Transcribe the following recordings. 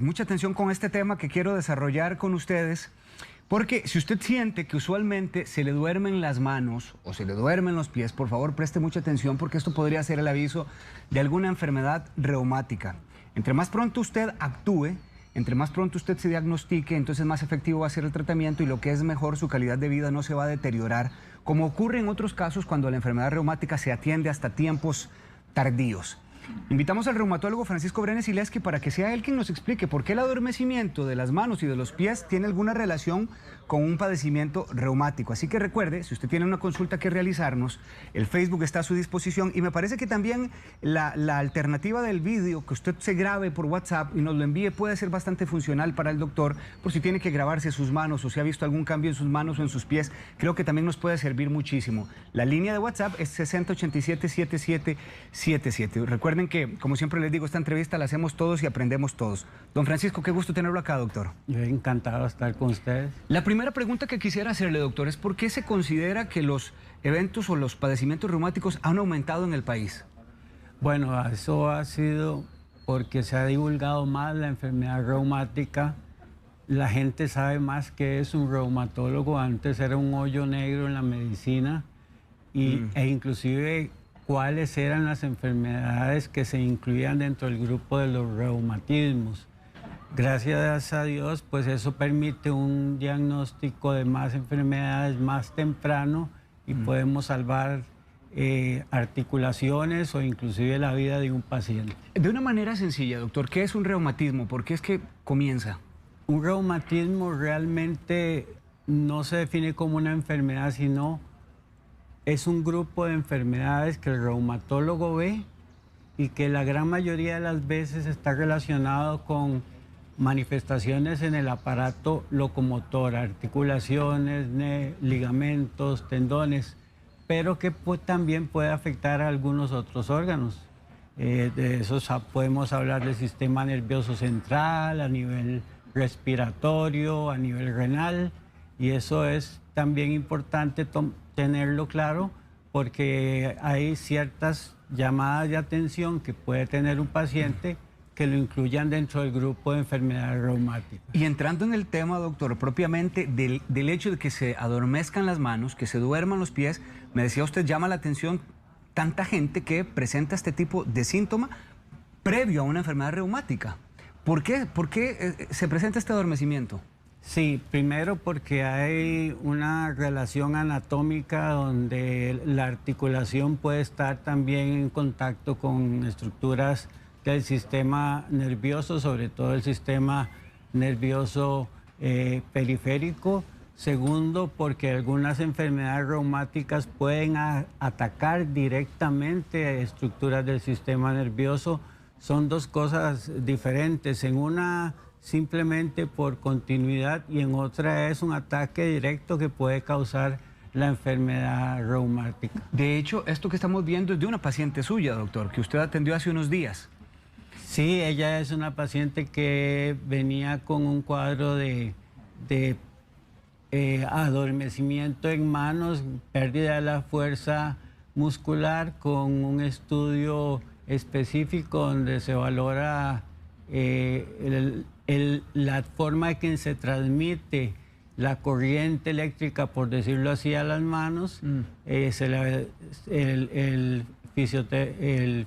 Mucha atención con este tema que quiero desarrollar con ustedes, porque si usted siente que usualmente se le duermen las manos o se le duermen los pies, por favor preste mucha atención porque esto podría ser el aviso de alguna enfermedad reumática. Entre más pronto usted actúe, entre más pronto usted se diagnostique, entonces más efectivo va a ser el tratamiento y lo que es mejor, su calidad de vida no se va a deteriorar, como ocurre en otros casos cuando la enfermedad reumática se atiende hasta tiempos tardíos. Invitamos al reumatólogo Francisco Brenes Ileski para que sea él quien nos explique por qué el adormecimiento de las manos y de los pies tiene alguna relación con un padecimiento reumático. Así que recuerde, si usted tiene una consulta que realizarnos, el Facebook está a su disposición y me parece que también la alternativa del vídeo, que usted se grabe por WhatsApp y nos lo envíe, puede ser bastante funcional para el doctor, por si tiene que grabarse sus manos o si ha visto algún cambio en sus manos o en sus pies, creo que también nos puede servir muchísimo. La línea de WhatsApp es 6087-7777. Recuerden que, como siempre les digo, esta entrevista la hacemos todos y aprendemos todos. Don Francisco, qué gusto tenerlo acá, doctor. Yo encantado de estar con ustedes. La primera pregunta que quisiera hacerle, doctor, es ¿por qué se considera que los eventos o los padecimientos reumáticos han aumentado en el país? Bueno, eso ha sido porque se ha divulgado más la enfermedad reumática. La gente sabe más qué es un reumatólogo. Antes era un hoyo negro en la medicina e inclusive cuáles eran las enfermedades que se incluían dentro del grupo de los reumatismos. Gracias a Dios, pues eso permite un diagnóstico de más enfermedades más temprano y podemos salvar articulaciones o inclusive la vida de un paciente. De una manera sencilla, doctor, ¿qué es un reumatismo? ¿Por qué es que comienza? Un reumatismo realmente no se define como una enfermedad, sino es un grupo de enfermedades que el reumatólogo ve y que la gran mayoría de las veces está relacionado con manifestaciones en el aparato locomotor, articulaciones, ligamentos, tendones, pero que también puede afectar a algunos otros órganos. De eso podemos hablar del sistema nervioso central, a nivel respiratorio, a nivel renal, y eso es también importante tenerlo claro porque hay ciertas llamadas de atención que puede tener un paciente que lo incluyan dentro del grupo de enfermedades reumáticas. Y entrando en el tema, doctor, propiamente del hecho de que se adormezcan las manos, que se duerman los pies, me decía usted, llama la atención tanta gente que presenta este tipo de síntoma previo a una enfermedad reumática. ¿Por qué se presenta este adormecimiento? Sí, primero porque hay una relación anatómica donde la articulación puede estar también en contacto con estructuras del sistema nervioso, sobre todo el sistema nervioso periférico. Segundo, porque algunas enfermedades reumáticas pueden atacar directamente a estructuras del sistema nervioso. Son dos cosas diferentes. En una simplemente por continuidad y en otra es un ataque directo que puede causar la enfermedad reumática. De hecho, esto que estamos viendo es de una paciente suya, doctor, que usted atendió hace unos días. Sí, ella es una paciente que venía con un cuadro de adormecimiento en manos, pérdida de la fuerza muscular, con un estudio específico donde se valora la forma en que se transmite la corriente eléctrica, por decirlo así, a las manos. El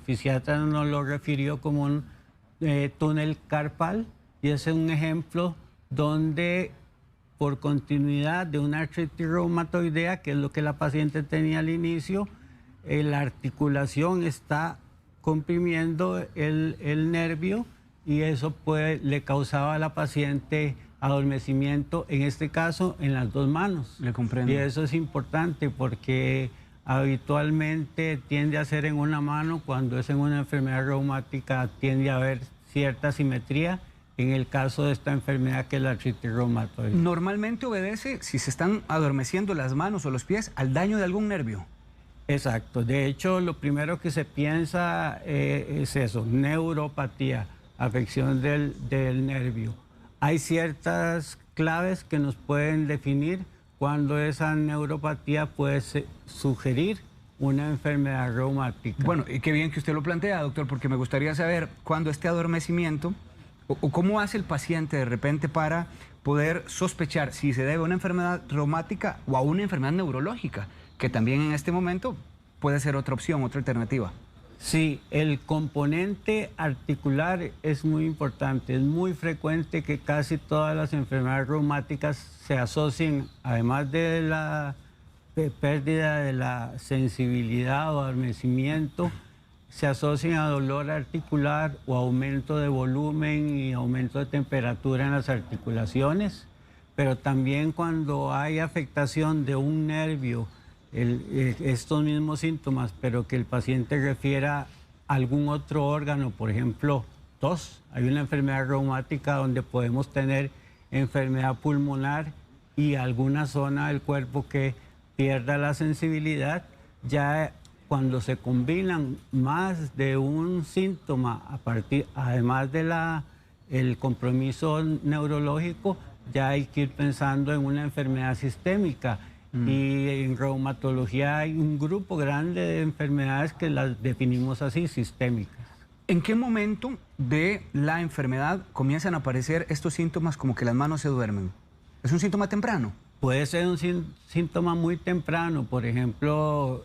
fisiatra nos lo refirió como un túnel carpal y ese es un ejemplo donde por continuidad de una artritis reumatoidea, que es lo que la paciente tenía al inicio, la articulación está comprimiendo el nervio y eso le causaba a la paciente adormecimiento, en este caso en las dos manos. Le comprendo. Y eso es importante porque habitualmente tiende a ser en una mano, cuando es en una enfermedad reumática tiende a haber cierta simetría, en el caso de esta enfermedad que es la artritis reumatoide. Normalmente obedece, si se están adormeciendo las manos o los pies, al daño de algún nervio. Exacto, de hecho lo primero que se piensa es eso, neuropatía, afección del nervio. Hay ciertas claves que nos pueden definir cuando esa neuropatía puede sugerir una enfermedad reumática. Bueno, y qué bien que usted lo plantea, doctor, porque me gustaría saber cuándo este adormecimiento o cómo hace el paciente de repente para poder sospechar si se debe a una enfermedad reumática o a una enfermedad neurológica, que también en este momento puede ser otra opción, otra alternativa? Sí, el componente articular es muy importante. Es muy frecuente que casi todas las enfermedades reumáticas se asocien, además de la pérdida de la sensibilidad o adormecimiento, se asocian a dolor articular o aumento de volumen y aumento de temperatura en las articulaciones, pero también cuando hay afectación de un nervio, estos mismos síntomas, pero que el paciente refiera a algún otro órgano, por ejemplo, tos. Hay una enfermedad reumática donde podemos tener enfermedad pulmonar y alguna zona del cuerpo que pierda la sensibilidad. Ya cuando se combinan más de un síntoma, además de el compromiso neurológico, ya hay que ir pensando en una enfermedad sistémica. Y en reumatología hay un grupo grande de enfermedades que las definimos así, sistémicas. ¿En qué momento de la enfermedad comienzan a aparecer estos síntomas como que las manos se duermen? ¿Es un síntoma temprano? Puede ser un síntoma muy temprano, por ejemplo,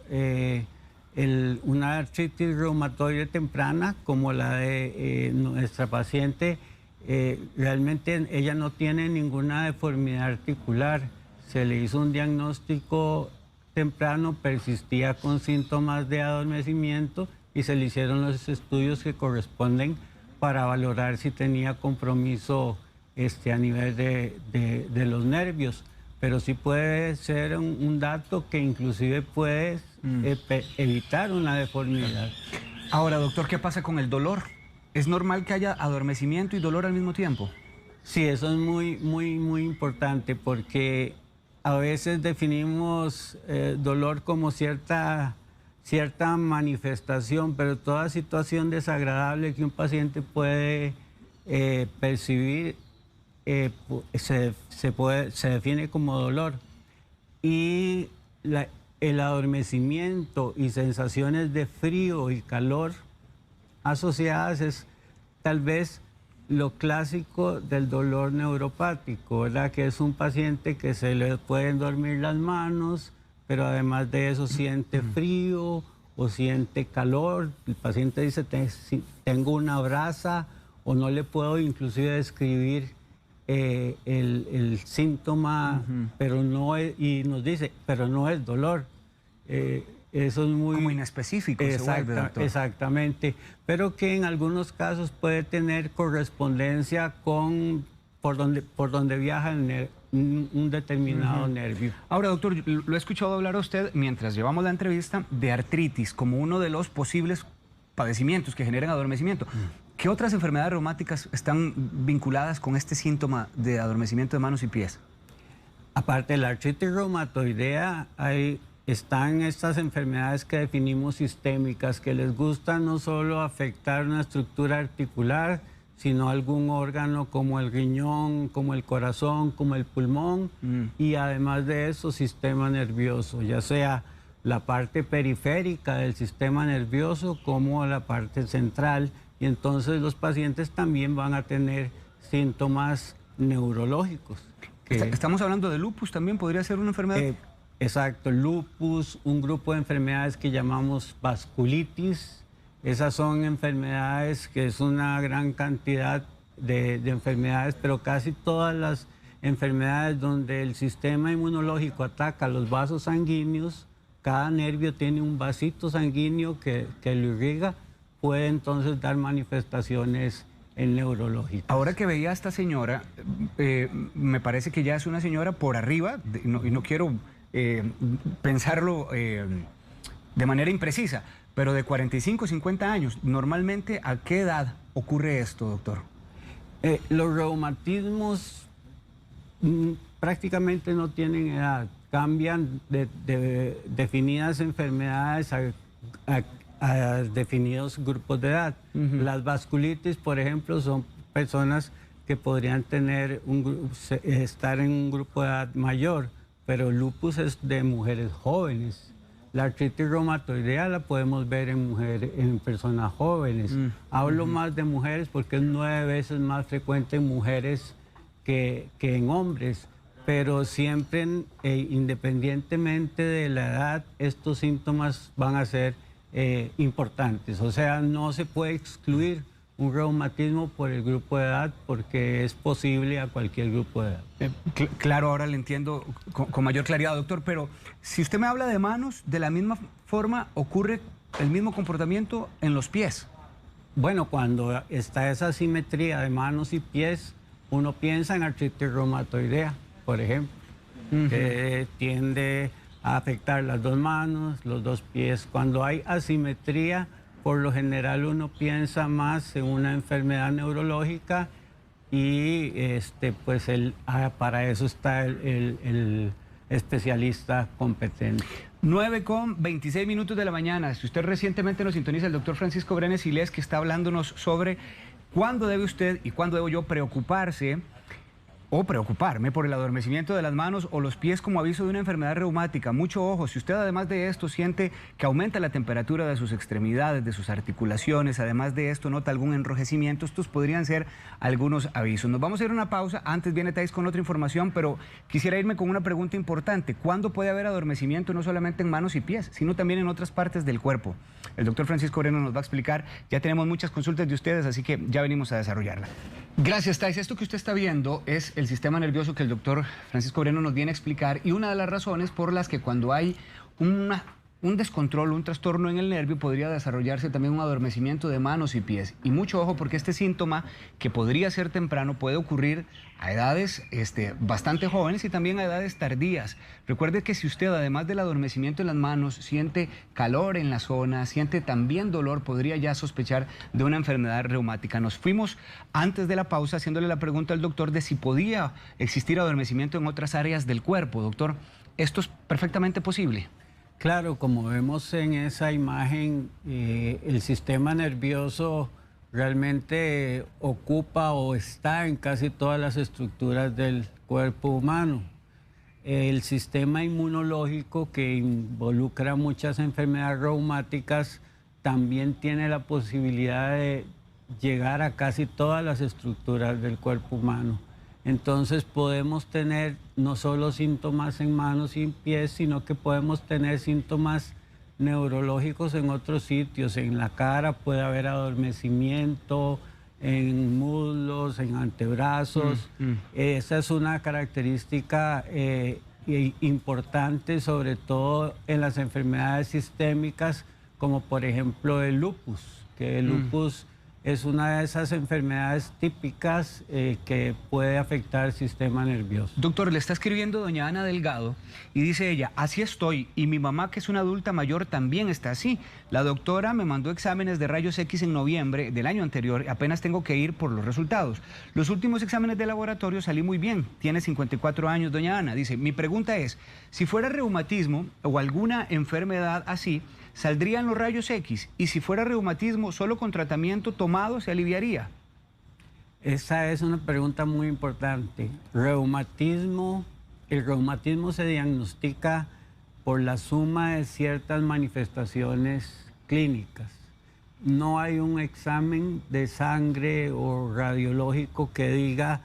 una artritis reumatoide temprana, como la de nuestra paciente. Realmente ella no tiene ninguna deformidad articular. Se le hizo un diagnóstico temprano, persistía con síntomas de adormecimiento y se le hicieron los estudios que corresponden para valorar si tenía compromiso a nivel de los nervios. Pero sí puede ser un dato que inclusive puede evitar una deformidad. Ahora, doctor, ¿qué pasa con el dolor? ¿Es normal que haya adormecimiento y dolor al mismo tiempo? Sí, eso es muy importante porque a veces definimos dolor como cierta manifestación, pero toda situación desagradable que un paciente puede percibir se define como dolor. Y el adormecimiento y sensaciones de frío y calor asociadas es tal vez lo clásico del dolor neuropático, ¿verdad? Que es un paciente que se le pueden dormir las manos, pero además de eso siente frío o siente calor. El paciente dice, tengo una brasa, o no le puedo inclusive describir el síntoma, pero no es, y nos dice, pero no es dolor. Eso es muy... Como inespecífico se vuelve, doctor. Exactamente, pero que en algunos casos puede tener correspondencia con por donde viaja un determinado nervio. Ahora, doctor, lo he escuchado hablar a usted mientras llevamos la entrevista de artritis como uno de los posibles padecimientos que generan adormecimiento. ¿Qué otras enfermedades reumáticas están vinculadas con este síntoma de adormecimiento de manos y pies? Aparte de la artritis reumatoidea, están estas enfermedades que definimos sistémicas, que les gusta no solo afectar una estructura articular, sino algún órgano como el riñón, como el corazón, como el pulmón, y además de eso, sistema nervioso, ya sea la parte periférica del sistema nervioso como la parte central. Y entonces los pacientes también van a tener síntomas neurológicos. Estamos hablando de lupus, también podría ser una enfermedad. Exacto, lupus, un grupo de enfermedades que llamamos vasculitis. Esas son enfermedades que es una gran cantidad de enfermedades, pero casi todas las enfermedades donde el sistema inmunológico ataca los vasos sanguíneos, cada nervio tiene un vasito sanguíneo que lo irriga, puede entonces dar manifestaciones neurológicas. Ahora que veía a esta señora, me parece que ya es una señora por arriba, y no quiero pensarlo de manera imprecisa, pero de 45, 50 años. Normalmente, ¿a qué edad ocurre esto, doctor? Los reumatismos prácticamente no tienen edad. Cambian de definidas enfermedades a definidos grupos de edad. Las vasculitis, por ejemplo, son personas que podrían estar en un grupo de edad mayor, pero el lupus es de mujeres jóvenes. La artritis reumatoidea la podemos ver en mujeres, en personas jóvenes. Hablo más de mujeres porque es 9 veces más frecuente en mujeres que en hombres. Pero siempre, independientemente de la edad, estos síntomas van a ser importantes. O sea, no se puede excluir un reumatismo por el grupo de edad porque es posible a cualquier grupo de edad. Claro, ahora le entiendo con mayor claridad, doctor, pero si usted me habla de manos, de la misma forma ocurre el mismo comportamiento en los pies. Bueno, cuando está esa asimetría de manos y pies, uno piensa en artritis reumatoidea, por ejemplo, que tiende a afectar las 2 manos, los 2 pies. Cuando hay asimetría, por lo general uno piensa más en una enfermedad neurológica y pues para eso está el especialista competente. 9:26 de la mañana. Si usted recientemente nos sintoniza, el doctor Francisco Brenes Ilés, que está hablándonos sobre cuándo debe usted y cuándo debo yo preocuparse o preocuparme por el adormecimiento de las manos o los pies como aviso de una enfermedad reumática. Mucho ojo, si usted además de esto siente que aumenta la temperatura de sus extremidades, de sus articulaciones, además de esto nota algún enrojecimiento, estos podrían ser algunos avisos. Nos vamos a ir a una pausa, antes viene Thais con otra información, pero quisiera irme con una pregunta importante. ¿Cuándo puede haber adormecimiento no solamente en manos y pies, sino también en otras partes del cuerpo? El doctor Francisco Brenes nos va a explicar. Ya tenemos muchas consultas de ustedes, así que ya venimos a desarrollarla. Gracias, Thais. Esto que usted está viendo es el sistema nervioso que el doctor Francisco Brenes nos viene a explicar y una de las razones por las que cuando hay un descontrol, un trastorno en el nervio, podría desarrollarse también un adormecimiento de manos y pies. Y mucho ojo porque este síntoma, que podría ser temprano, puede ocurrir a edades bastante jóvenes y también a edades tardías. Recuerde que si usted, además del adormecimiento en las manos, siente calor en la zona, siente también dolor, podría ya sospechar de una enfermedad reumática. Nos fuimos antes de la pausa haciéndole la pregunta al doctor de si podía existir adormecimiento en otras áreas del cuerpo. Doctor, ¿esto es perfectamente posible? Claro, como vemos en esa imagen, el sistema nervioso realmente ocupa o está en casi todas las estructuras del cuerpo humano. El sistema inmunológico, que involucra muchas enfermedades reumáticas, también tiene la posibilidad de llegar a casi todas las estructuras del cuerpo humano. Entonces podemos tener no solo síntomas en manos y en pies, sino que podemos tener síntomas neurológicos en otros sitios. En la cara puede haber adormecimiento, en muslos, en antebrazos. Esa es una característica importante, sobre todo en las enfermedades sistémicas, como por ejemplo el lupus, que el lupus es una de esas enfermedades típicas que puede afectar el sistema nervioso. Doctor, le está escribiendo doña Ana Delgado y dice ella: así estoy y mi mamá, que es una adulta mayor, también está así. La doctora me mandó exámenes de rayos X en noviembre del año anterior, apenas tengo que ir por los resultados. Los últimos exámenes de laboratorio salí muy bien. Tiene 54 años doña Ana. Dice, mi pregunta es, si fuera reumatismo o alguna enfermedad así, ¿saldrían los rayos X? Y si fuera reumatismo, ¿solo con tratamiento tomado se aliviaría? Esa es una pregunta muy importante. El reumatismo se diagnostica por la suma de ciertas manifestaciones clínicas. No hay un examen de sangre o radiológico que diga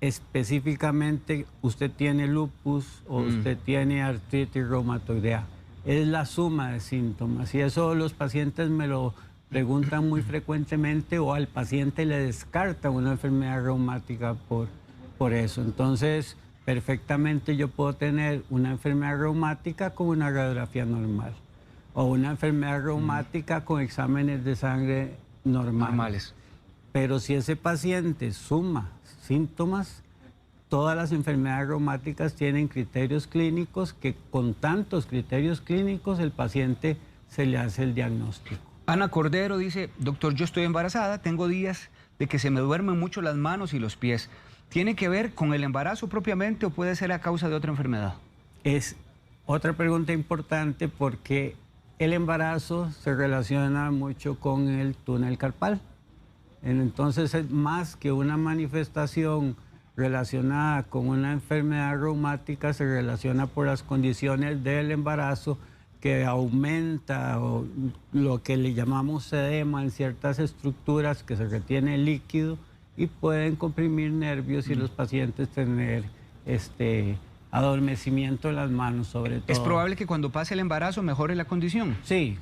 específicamente usted tiene lupus o usted tiene artritis reumatoidea. Es la suma de síntomas y eso los pacientes me lo preguntan muy frecuentemente, o al paciente le descartan una enfermedad reumática por eso. Entonces, perfectamente yo puedo tener una enfermedad reumática con una radiografía normal o una enfermedad reumática con exámenes de sangre normales. Pero si ese paciente suma síntomas, todas las enfermedades reumáticas tienen criterios clínicos que con tantos criterios clínicos el paciente se le hace el diagnóstico. Ana Cordero dice, doctor, yo estoy embarazada, tengo días de que se me duermen mucho las manos y los pies. ¿Tiene que ver con el embarazo propiamente o puede ser a causa de otra enfermedad? Es otra pregunta importante porque el embarazo se relaciona mucho con el túnel carpal. Entonces es más que una manifestación relacionada con una enfermedad reumática, se relaciona por las condiciones del embarazo que aumenta o lo que le llamamos edema en ciertas estructuras, que se retiene el líquido y pueden comprimir nervios y los pacientes tener adormecimiento en las manos, sobre todo. ¿Es probable que cuando pase el embarazo mejore la condición? Sí,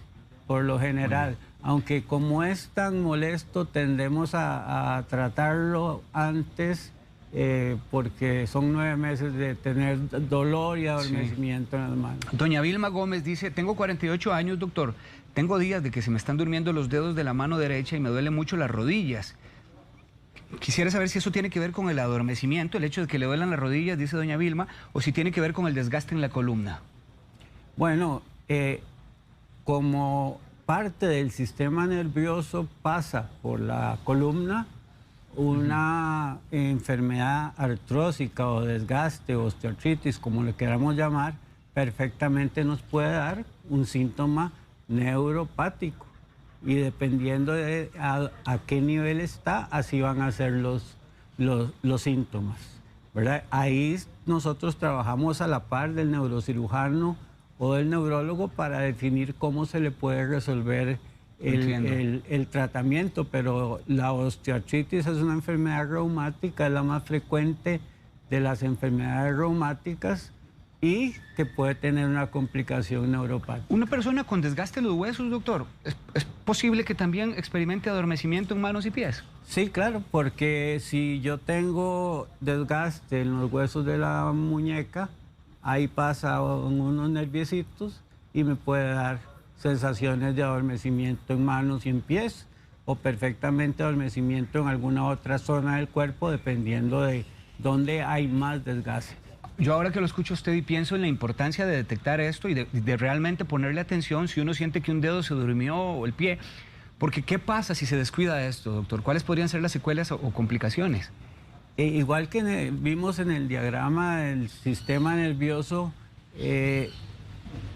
por lo general. Aunque como es tan molesto, tendemos a tratarlo antes porque son 9 meses de tener dolor y adormecimiento en las manos. Doña Vilma Gómez dice, tengo 48 años, doctor. Tengo días de que se me están durmiendo los dedos de la mano derecha y me duelen mucho las rodillas. Quisiera saber si eso tiene que ver con el adormecimiento, el hecho de que le duelan las rodillas, dice doña Vilma, o si tiene que ver con el desgaste en la columna. Bueno, como parte del sistema nervioso pasa por la columna, una enfermedad artrósica o desgaste, osteoartritis, como le queramos llamar, perfectamente nos puede dar un síntoma neuropático. Y dependiendo de a qué nivel está, así van a ser los síntomas, ¿verdad? Ahí nosotros trabajamos a la par del neurocirujano o del neurólogo para definir cómo se le puede resolver el tratamiento, pero la osteoartritis es una enfermedad reumática, es la más frecuente de las enfermedades reumáticas y que puede tener una complicación neuropática. Una persona con desgaste en los huesos, doctor, ¿es posible que también experimente adormecimiento en manos y pies? Sí, claro, porque si yo tengo desgaste en los huesos de la muñeca, ahí pasa unos nerviecitos y me puede dar sensaciones de adormecimiento en manos y en pies, o perfectamente adormecimiento en alguna otra zona del cuerpo, dependiendo de dónde hay más desgaste. Yo ahora que lo escucho a usted y pienso en la importancia de detectar esto y de realmente ponerle atención si uno siente que un dedo se durmió o el pie. Porque ¿qué pasa si se descuida esto, doctor? ¿Cuáles podrían ser las secuelas o complicaciones? Igual que vimos en el diagrama del sistema nervioso,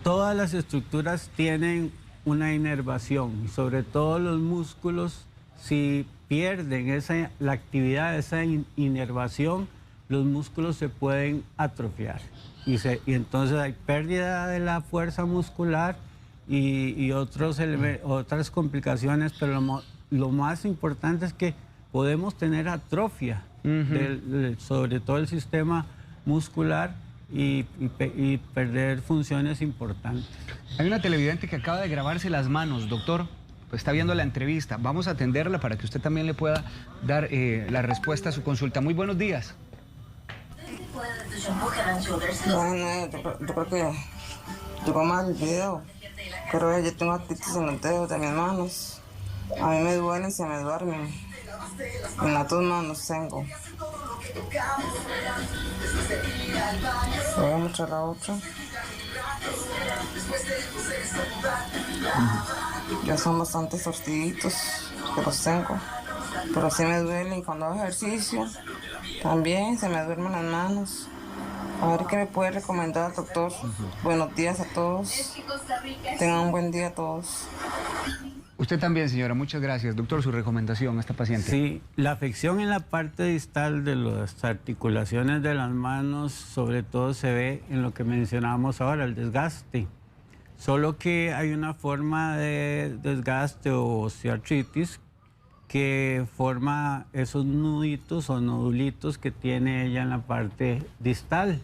todas las estructuras tienen una inervación, y sobre todo los músculos, si pierden la actividad de esa inervación, los músculos se pueden atrofiar y entonces hay pérdida de la fuerza muscular y otras complicaciones, pero lo más importante es que podemos tener atrofia, sobre todo el sistema muscular y perder funciones importantes. Hay una televidente que acaba de grabarse las manos, doctor. Pues está viendo la entrevista. Vamos a atenderla para que usted también le pueda dar la respuesta a su consulta. Muy buenos días. Bueno, yo creo que llegó mal el video. Creo que yo tengo artritis en los dedos de mis manos. A mí me duelen y se me duermen. En las dos manos tengo. Voy a mostrar la otra. Ya son bastantes tortillitos que los tengo. Pero sí me duelen cuando hago ejercicio. También se me duermen las manos. A ver qué me puede recomendar, doctor. Buenos días a todos. Tengan un buen día a todos. Usted también, señora. Muchas gracias. Doctor, su recomendación a esta paciente. Sí, la afección en la parte distal de las articulaciones de las manos, sobre todo se ve en lo que mencionábamos ahora, el desgaste. Solo que hay una forma de desgaste o osteoartritis que forma esos nuditos o nodulitos que tiene ella en la parte distal.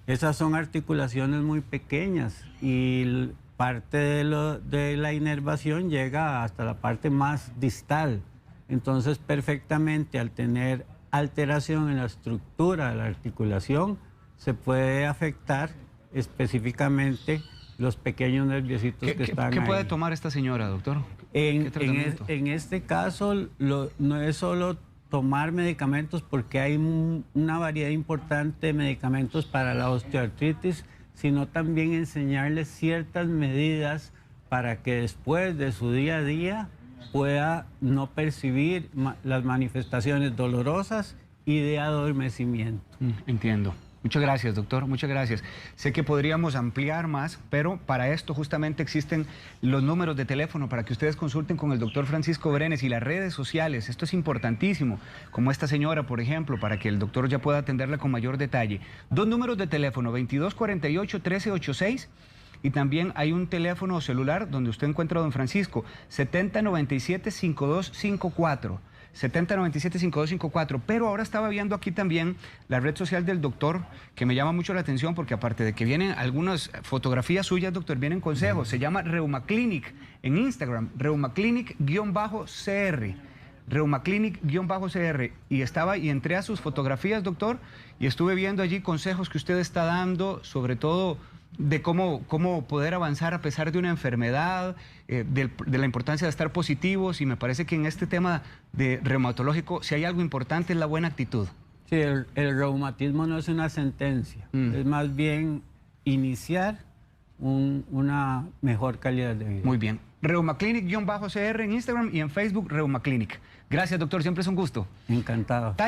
Esas son articulaciones muy pequeñas y parte de la inervación llega hasta la parte más distal. Entonces, perfectamente, al tener alteración en la estructura de la articulación, se puede afectar específicamente los pequeños nerviositos que están ahí. ¿Qué puede tomar esta señora, doctor? En este caso, no es solo tomar medicamentos, porque hay una variedad importante de medicamentos para la osteoartritis, sino también enseñarles ciertas medidas para que después de su día a día pueda no percibir las manifestaciones dolorosas y de adormecimiento. Entiendo. Muchas gracias, doctor. Muchas gracias. Sé que podríamos ampliar más, pero para esto justamente existen los números de teléfono para que ustedes consulten con el doctor Francisco Brenes y las redes sociales. Esto es importantísimo, como esta señora, por ejemplo, para que el doctor ya pueda atenderla con mayor detalle. Dos números de teléfono, 2248-1386 y también hay un teléfono celular donde usted encuentra a don Francisco, 7097-5254. 7097-5254, pero ahora estaba viendo aquí también la red social del doctor, que me llama mucho la atención porque aparte de que vienen algunas fotografías suyas, doctor, vienen consejos. Se llama Reumaclinic en Instagram, Reumaclinic-CR. Reumaclinic-CR, y entré a sus fotografías, doctor, y estuve viendo allí consejos que usted está dando, sobre todo de cómo poder avanzar a pesar de una enfermedad, de la importancia de estar positivos, y me parece que en este tema de reumatológico, si hay algo importante es la buena actitud. Sí, el reumatismo no es una sentencia, es más bien iniciar una mejor calidad de vida. Muy bien. Reumaclinic-CR en Instagram y en Facebook Reumaclinic. Gracias, doctor, siempre es un gusto. Encantado.